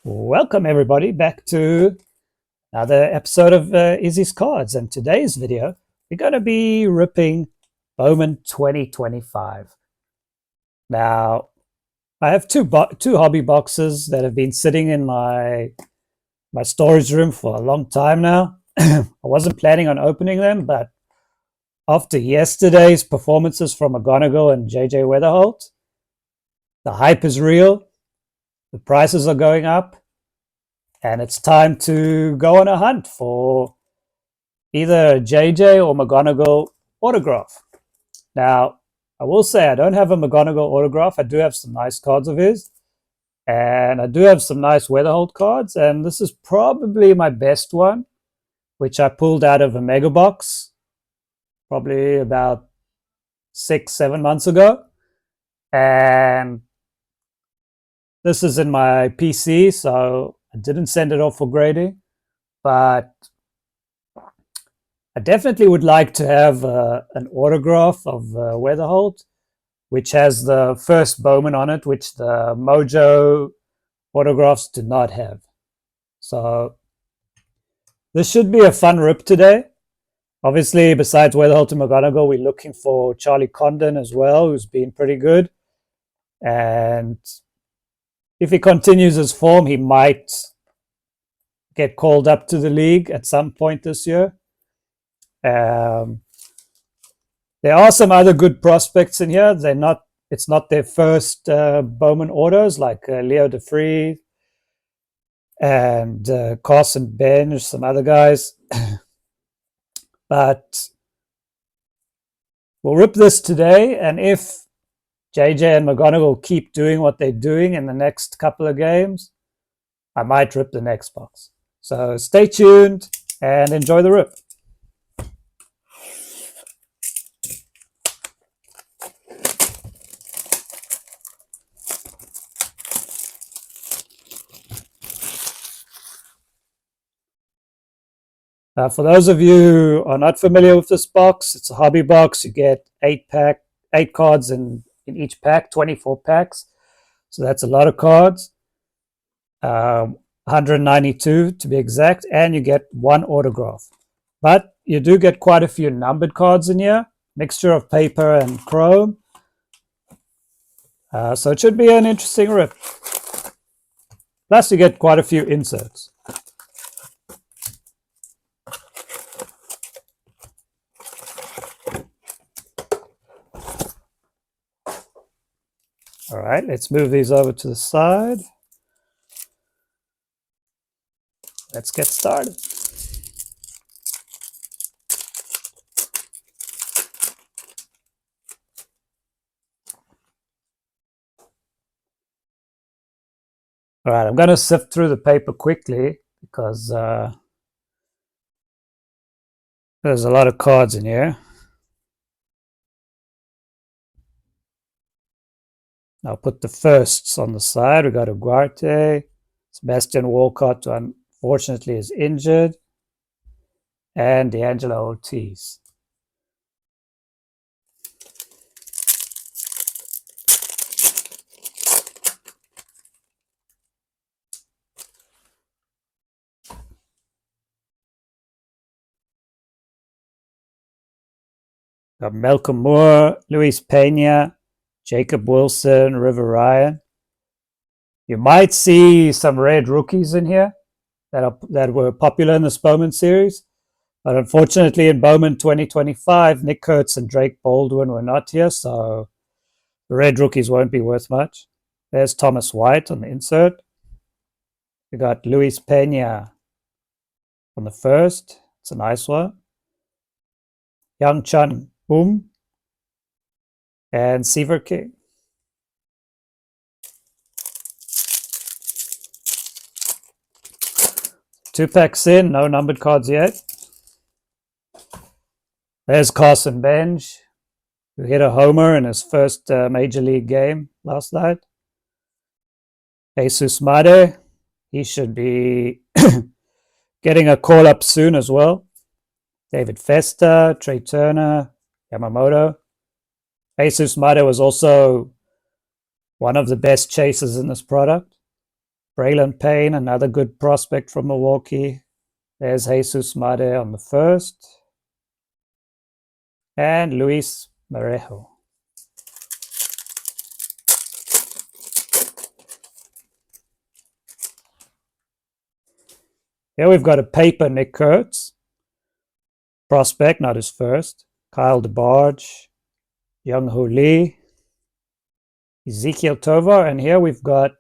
Welcome everybody back to another episode of Izzy's Cards, and today's video we're going to be ripping Bowman 2025. Now I have two hobby boxes that have been sitting in my storage room for a long time now. I wasn't planning on opening them, but after yesterday's performances from McGonigle and Wetherholt, the hype is real. The prices are going up, and it's time to go on a hunt for either JJ or McGonigle autograph. Now, I will say I don't have a McGonigle autograph. I do have some nice cards of his, and I do have some nice Wetherholt cards, and this is probably my best one, which I pulled out of a mega box probably about 6-7 months ago. And this is in my PC, so I didn't send it off for grading, but I definitely would like to have an autograph of Wetherholt, which has the first Bowman on it, which the Mojo autographs do not have. So this should be a fun rip today. Obviously, besides Wetherholt and McGonigle, we're looking for Charlie Condon as well, who's been pretty good. And if he continues his form, he might get called up to the league at some point this year. There are some other good prospects in here. It's not their first Bowman autos, like Leo DeFree and Carson Bench, some other guys. But we'll rip this today, and if JJ and McGonigle keep doing what they're doing in the next couple of games, I might rip the next box. So stay tuned and enjoy the rip. For those of you who are not familiar with this box, it's a hobby box. You get 8 cards in each pack, 24 packs. So that's a lot of cards. 192 to be exact, and you get one autograph. But you do get quite a few numbered cards in here, mixture of paper and chrome. So it should be an interesting rip. Plus you get quite a few inserts. All right, let's move these over to the side. Let's get started. All right, I'm going to sift through the paper quickly because there's a lot of cards in here. I'll put the firsts on the side. We got Ugarte. Sebastian Walcott, unfortunately, is injured. And D'Angelo Ortiz. Got Malcolm Moore, Luis Pena, Jacob Wilson, River Ryan. You might see some red rookies in here that were popular in this Bowman series. But unfortunately, in Bowman 2025, Nick Kurtz and Drake Baldwin were not here, so the red rookies won't be worth much. There's Thomas White on the insert. We got Luis Pena on the first. It's a nice one. Young Chun Boom and Seaver King. Two packs in, no numbered cards yet. There's Carson Bench, who hit a homer in his first major league game last night. Jesus Made, he should be getting a call up soon as well. David Festa, Trey Turner, Yamamoto. Jesus Made was also one of the best chasers in this product. Braylon Payne, another good prospect from Milwaukee. There's Jesus Made on the first. And Luis Marejo. Here we've got a paper Nick Kurtz. Prospect, not his first. Kyle DeBarge. Young-Hoo Lee. Ezekiel Tovar. And here we've got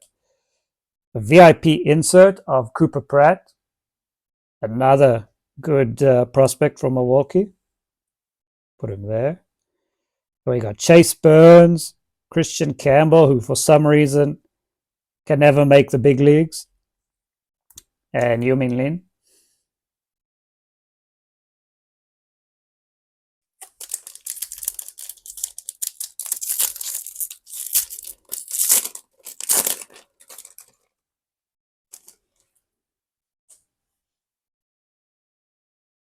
a VIP insert of Cooper Pratt. Another good prospect from Milwaukee. Put him there. We got Chase Burns, Christian Campbell, who for some reason can never make the big leagues, and Yumin Lin.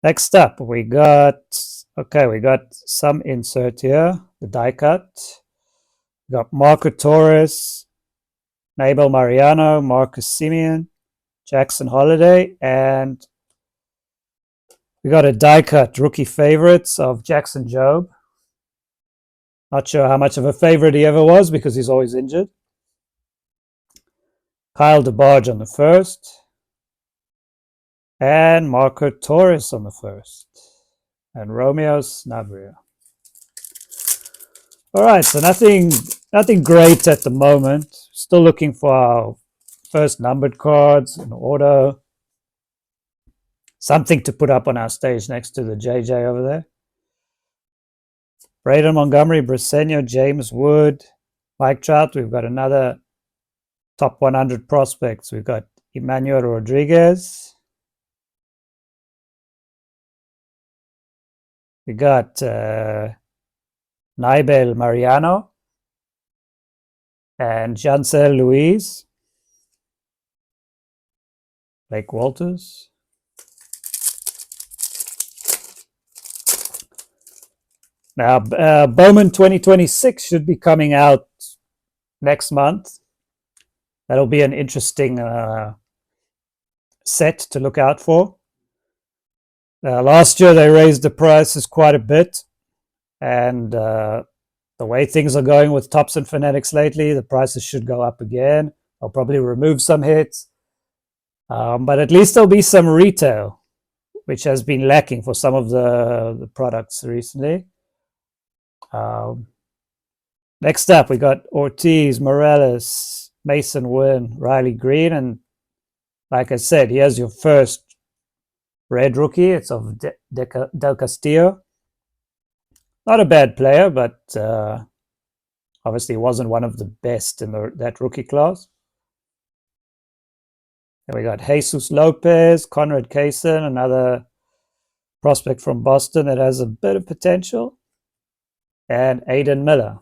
Next up, we got some insert here, the die cut. We got Marco Torres, Nabel Mariano, Marcus Simeon, Jackson Holiday, and we got a die cut rookie favorites of Jackson Jobe. Not sure how much of a favorite he ever was because he's always injured. Kyle DeBarge on the first. And Marco Torres on the first. And Romeo Snabria. All right, so nothing great at the moment. Still looking for our first numbered cards, an auto. Something to put up on our stage next to the JJ over there. Braden Montgomery, Briseño, James Wood, Mike Trout. We've got another top 100 prospects. We've got Emmanuel Rodriguez. We got Naibel Mariano and Jansel Luis. Blake Walters. Now, Bowman 2026 should be coming out next month. That'll be an interesting set to look out for. Last year, they raised the prices quite a bit. And the way things are going with Topps and Fanatics lately, the prices should go up again. They'll probably remove some hits. But at least there'll be some retail, which has been lacking for some of the products recently. Next up, we got Ortiz, Morales, Mason Wynn, Riley Green, and like I said, here's your first red rookie. It's of Del Castillo. Not a bad player, but obviously wasn't one of the best in that rookie class. Then we got Jesus Lopez, Conrad Kaysen, another prospect from Boston that has a bit of potential. And Aiden Miller.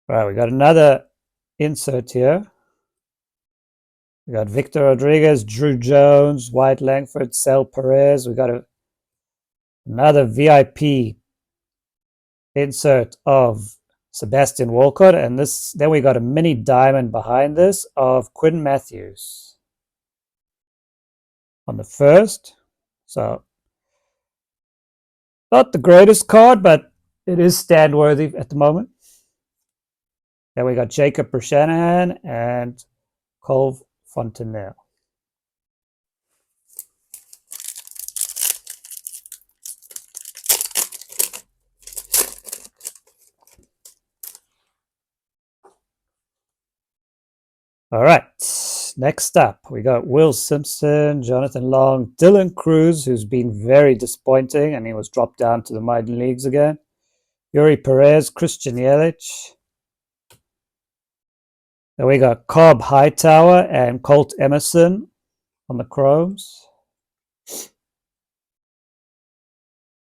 All right, we got another insert here. We got Victor Rodriguez, Drew Jones, Wyatt Langford, Sal Perez. We got another VIP insert of Sebastian Walcott, and then we got a mini diamond behind this of Quinn Matthews on the first. So not the greatest card, but it is stand worthy at the moment. Then we got Jacob Shanahan and Cole Fontenelle. All right, next up, we got Will Simpson, Jonathan Long, Dylan Cruz, who's been very disappointing, and he was dropped down to the minor leagues again. Yuri Perez, Christian Yelich. Then we got Cobb Hightower and Colt Emerson on the Chromes.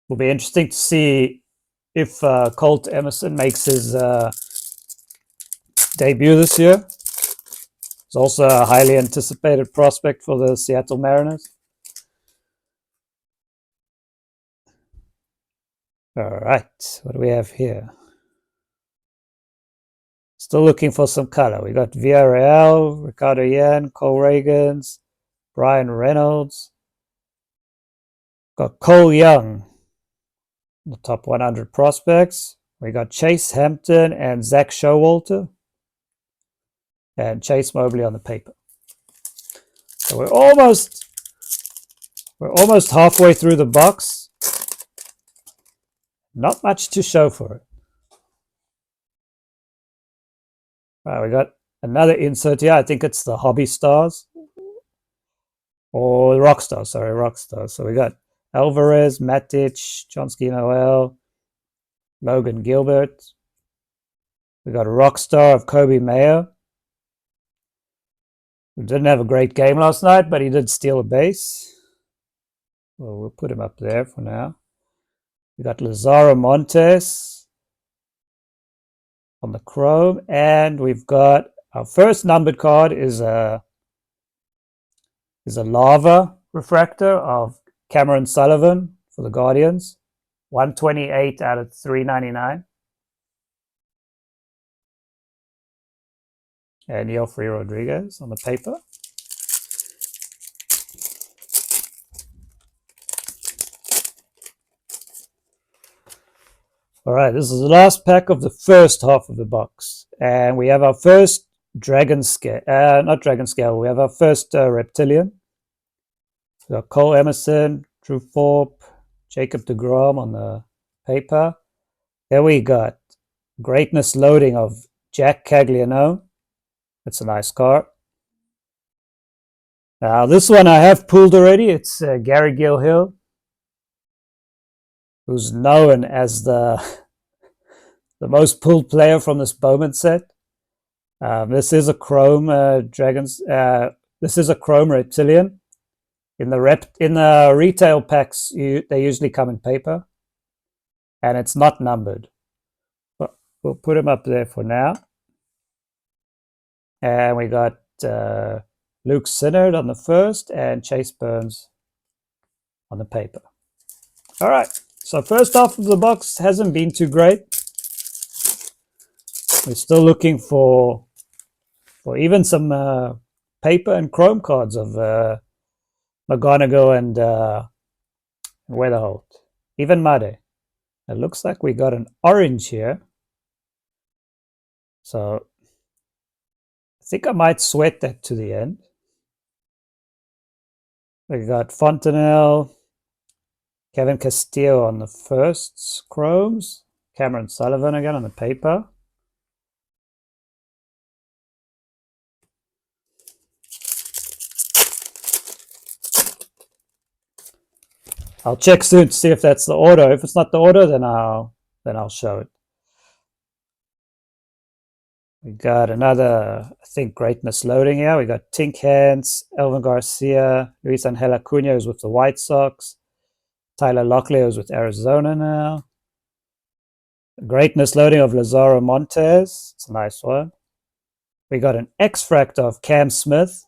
Will be interesting to see if Colt Emerson makes his debut this year. He's also a highly anticipated prospect for the Seattle Mariners. All right, what do we have here? Still looking for some color. We got Villarreal, Ricardo Yan, Cole Reagans, Brian Reynolds. Got Cole Young, the top 100 prospects. We got Chase Hampton and Zach Showalter. And Chase Mobley on the paper. So we're almost halfway through the box. Not much to show for it. All right, we got another insert here. I think it's the Hobby Stars. Or Rockstars, sorry, Rockstars. So we got Alvarez, Matic, Chomsky Noel, Logan Gilbert. We got a Rockstar of Kobe Mayo. Who didn't have a great game last night, but he did steal a base. Well, we'll put him up there for now. We got Lazaro Montes on the chrome, and we've got our first numbered card is a lava refractor of Cameron Sullivan for the Guardians, 128 out of 399, and Yelfrey Rodriguez on the paper. All right, this is the last pack of the first half of the box. And we have our first Dragon Scale. Not Dragon Scale, we have our first Reptilian. We got Cole Emerson, Drew Thorpe, Jacob deGrom on the paper. There we got Greatness Loading of Jack Caglianone. That's a nice card. Now, this one I have pulled already. It's Gary Gilhill, who's known as the most pulled player from this Bowman set. This is a Chrome this is a Chrome Reptilian. In the retail packs, they usually come in paper, and it's not numbered. But we'll put him up there for now. And we got Luke Sinnard on the first, and Chase Burns on the paper. All right. So first half of the box hasn't been too great. We're still looking for even some paper and chrome cards of McGonigle and Wetherholt. Even Made. It looks like we got an orange here. So I think I might sweat that to the end. We got Fontenelle, Kevin Castillo on the first chromes. Cameron Sullivan again on the paper. I'll check soon to see if that's the auto. If it's not the auto, then I'll show it. We got another, I think, Greatness Loading here. We got Tink Hands, Elvin Garcia, Luis Angel Acuna, who's with the White Sox. Tyler Locklear, who's with Arizona now. Greatness Loading of Lazaro Montes. It's a nice one. We got an X-Fractor of Cam Smith.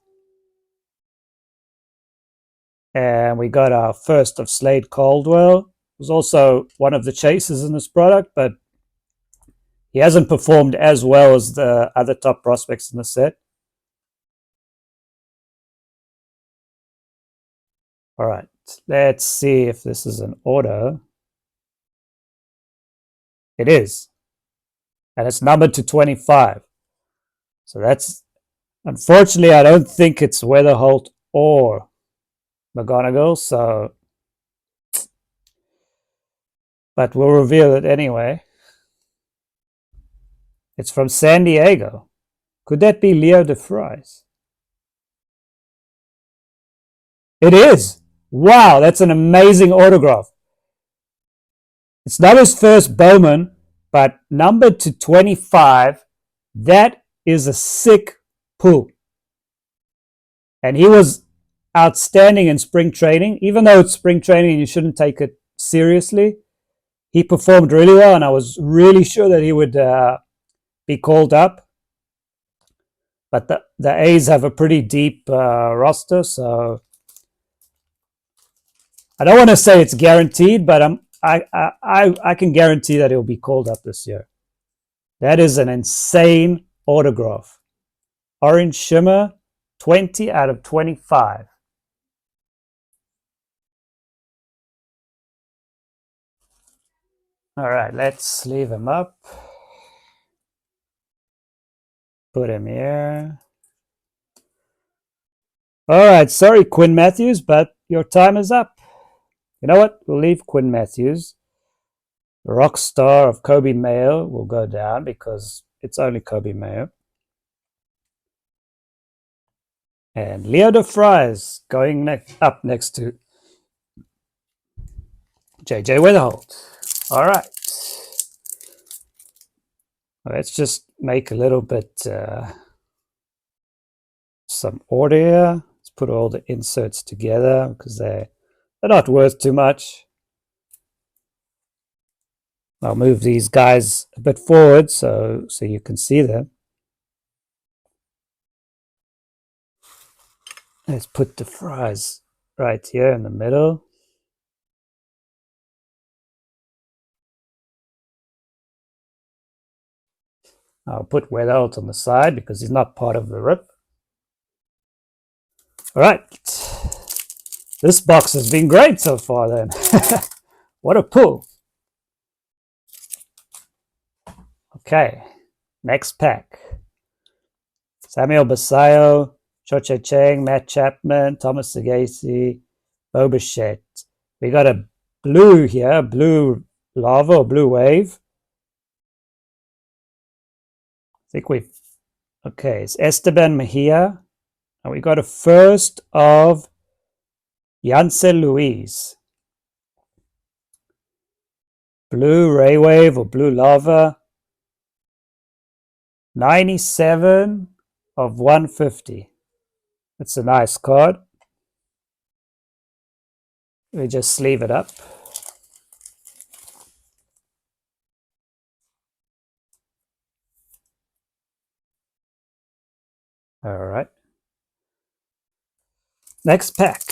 And we got our first of Slade Caldwell. It was also one of the chasers in this product, but he hasn't performed as well as the other top prospects in the set. All right, let's see if this is an auto. It is. And it's numbered to 25. So that's, unfortunately, I don't think it's Wetherholt or McGonigle, so, but we'll reveal it anyway. It's from San Diego. Could that be Leo DeFries? It is. Wow, that's an amazing autograph. It's not his first Bowman, but numbered to 25. That is a sick pull. And he was outstanding in spring training. Even though it's spring training and you shouldn't take it seriously, he performed really well, and I was really sure that he would be called up. But the A's have a pretty deep roster, so I don't want to say it's guaranteed, but I can guarantee that he'll be called up this year. That is an insane autograph. Orange Shimmer, 20 out of 25. All right, let's sleeve him up. Put him here. All right, sorry, Quinn Matthews, but your time is up. You know what? We'll leave Quinn Matthews. The rock star of Kobe Mayo will go down because it's only Kobe Mayo. And Leo DeFries going up next to JJ Wetherholt. All right. Let's just make a little bit some order here. Let's put all the inserts together because they're not worth too much. I'll move these guys a bit forward so you can see them. Let's put the fries right here in the middle. I'll put Wetherholt on the side because he's not part of the rip. All right. This box has been great so far then. What a pull. Okay. Next pack. Samuel Basayo, Choche Cheng, Matt Chapman, Thomas Sagasi, Bo Bichette. We got a blue here, blue lava or blue wave. I think we've... Okay, it's Esteban Mejia. And we got a first of Yancel Luis. Blue ray wave or blue lava. 97 of 150. That's a nice card. We just sleeve it up. All right. Next pack.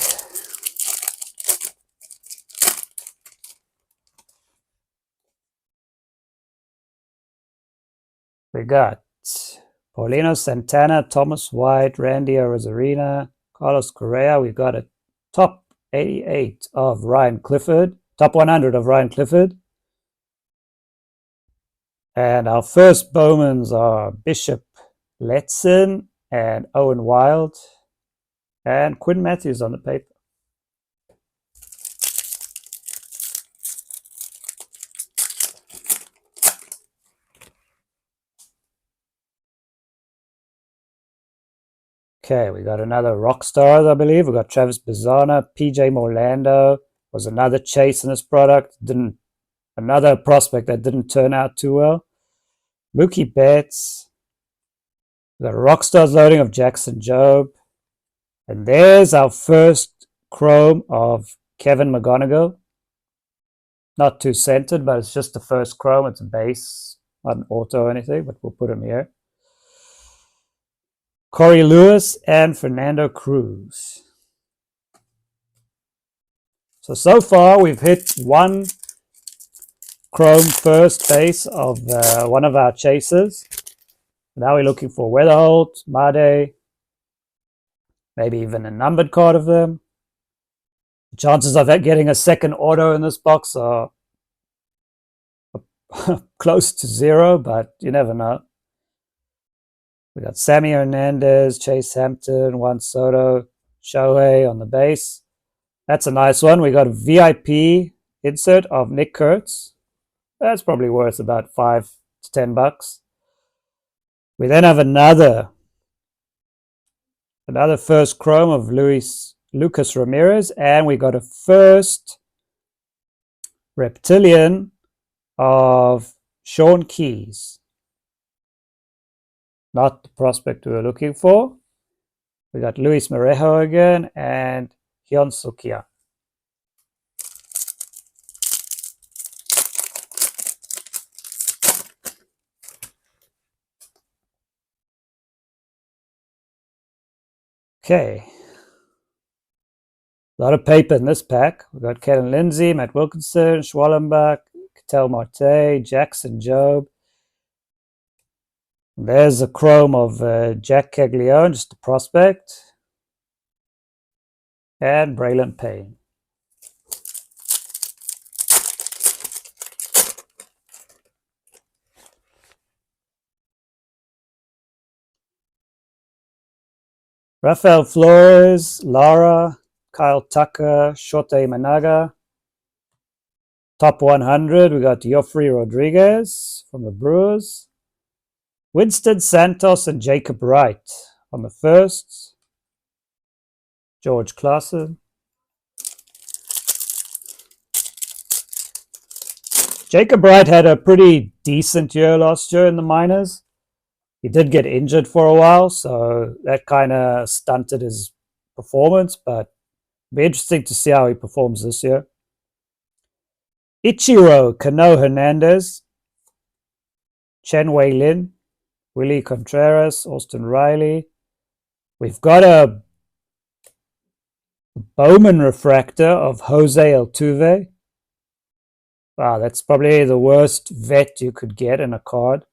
We got Paulino Santana, Thomas White, Randy Arozarena, Carlos Correa. We got a top 88 of Ryan Clifford, top 100 of Ryan Clifford. And our first Bowmans are Bishop Letson and Owen Wild and Quinn Matthews on the paper. Okay, we got another rock stars, I believe. We got Travis Bizana, PJ Morlando was another chase in this product. Another prospect that didn't turn out too well. Mookie Betts. We got a rock stars loading of Jackson Jobe. And there's our first chrome of Kevin McGonigle. Not too centered, but it's just the first chrome. It's a base, not an auto or anything, but we'll put him here. Corey Lewis and Fernando Cruz. So far we've hit one chrome first base of one of our chasers. Now we're looking for Wetherholt, Made, maybe even a numbered card of them. The chances of getting a second auto in this box are close to zero, but you never know. We got Sammy Hernandez, Chase Hampton, Juan Soto, Shohei on the base. That's a nice one. We got a VIP insert of Nick Kurtz. That's probably worth about $5 to $10. We then have another first chrome of Lucas Ramirez, and we got a first reptilian of Sean Keys. Not the prospect we were looking for. We got Luis Morejo again and Hyun Sukia. Okay. A lot of paper in this pack. We've got Kellen Lindsay, Matt Wilkinson, Schwallenbach, Cattell Marte, Jackson Jobe. There's a chrome of Jack Caglione, just a prospect. And Braylon Payne. Rafael Flores, Lara, Kyle Tucker, Shota Imanaga. Top 100, we got Joffrey Rodriguez from the Brewers. Winston Santos and Jacob Wright on the first. George Claassen. Jacob Wright had a pretty decent year last year in the minors. He did get injured for a while, so that kind of stunted his performance, but it'll be interesting to see how he performs this year. Ichiro Cano Hernandez, Chen Wei Lin, Willie Contreras, Austin Riley. We've got a Bowman refractor of Jose Altuve. Wow, that's probably the worst vet you could get in a card.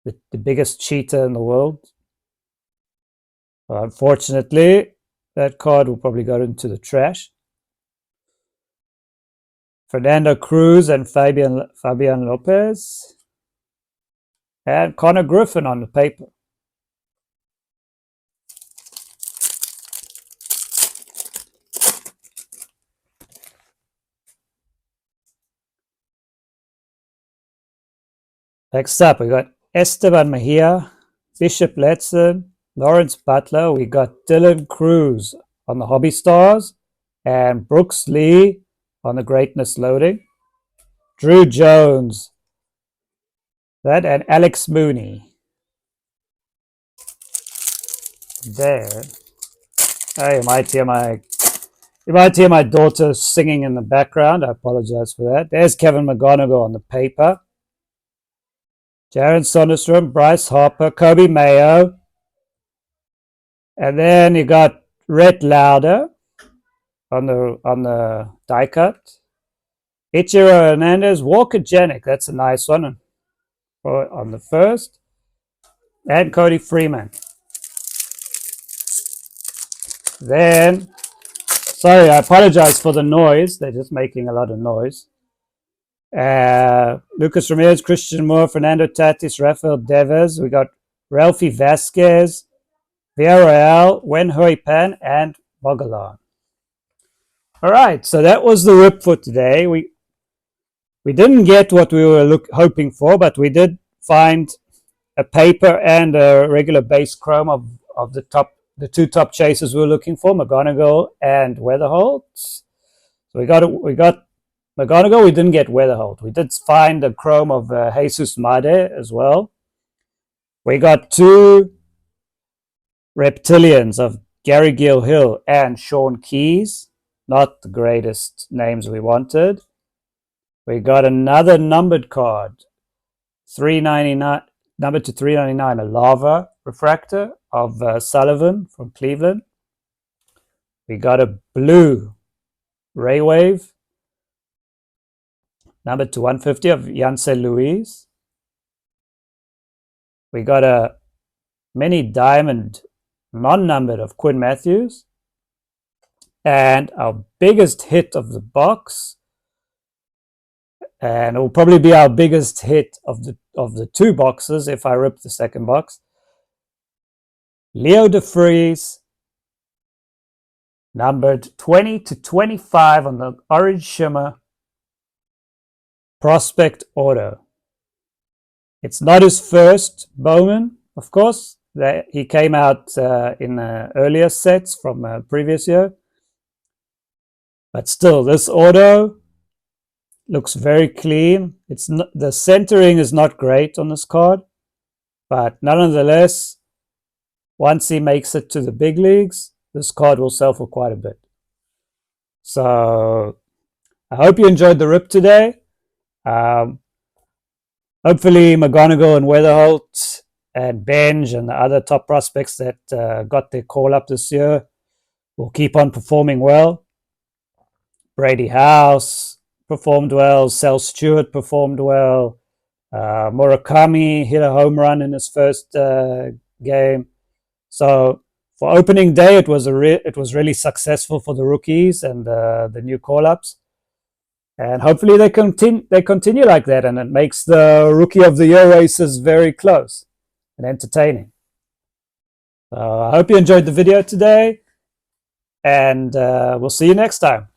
The biggest cheater in the world. Unfortunately, that card will probably go into the trash. Fernando Cruz and Fabian Lopez. And Connor Griffin on the paper. Next up, we got Esteban Mejia, Bishop Letson, Lawrence Butler. We got Dylan Cruz on the Hobby Stars and Brooks Lee on the Greatness Loading. Drew Jones. That and Alex Mooney. There. Oh, you might hear my daughter singing in the background. I apologize for that. There's Kevin McGonigle on the paper. Jaron Soderstrom, Bryce Harper, Kobe Mayo. And then you got Rhett Lauder on the die cut. Ichiro Hernandez, Walker Janik. That's a nice one on the first. And Cody Freeman. Then, sorry, I apologize for the noise. They're just making a lot of noise. Lucas Ramirez, Christian Moore, Fernando Tatis, Rafael Devers. We got Ralphie Vasquez, Villarreal, Wen-Hui Pan, and Mogalan. All right, so that was the rip for today. We didn't get what we were hoping for, but we did find a paper and a regular base chrome of the two top chasers we were looking for, McGonigle and Wetherholt. So we got McGonigle. We didn't get Wetherholt. We did find a chrome of Jesus Made as well. We got two Reptilians of Gary Gilhill and Sean Keys. Not the greatest names we wanted. We got another numbered card, 399, numbered to 399, a lava refractor of Sullivan from Cleveland. We got a blue Ray Wave, numbered to 150 of Yancey Luis. We got a mini diamond non-numbered of Quinn Matthews. And our biggest hit of the box, and it will probably be our biggest hit of the two boxes if I rip the second box, Leo DeFries, numbered 20 to 25 on the Orange Shimmer Prospect Auto. It's not his first Bowman, of course. He came out in earlier sets from a previous year. But still, this auto looks very clean. The centering is not great on this card, but nonetheless, once he makes it to the big leagues, this card will sell for quite a bit. So I hope you enjoyed the rip today. Hopefully McGonigle and Wetherholt and Benj and the other top prospects that got their call up this year will keep on performing well. Brady House performed well. Sel Stewart performed well. Murakami hit a home run in his first game. So for opening day, it was really successful for the rookies and the new call-ups. And hopefully they continue like that, and it makes the Rookie of the Year races very close and entertaining. I hope you enjoyed the video today, and we'll see you next time.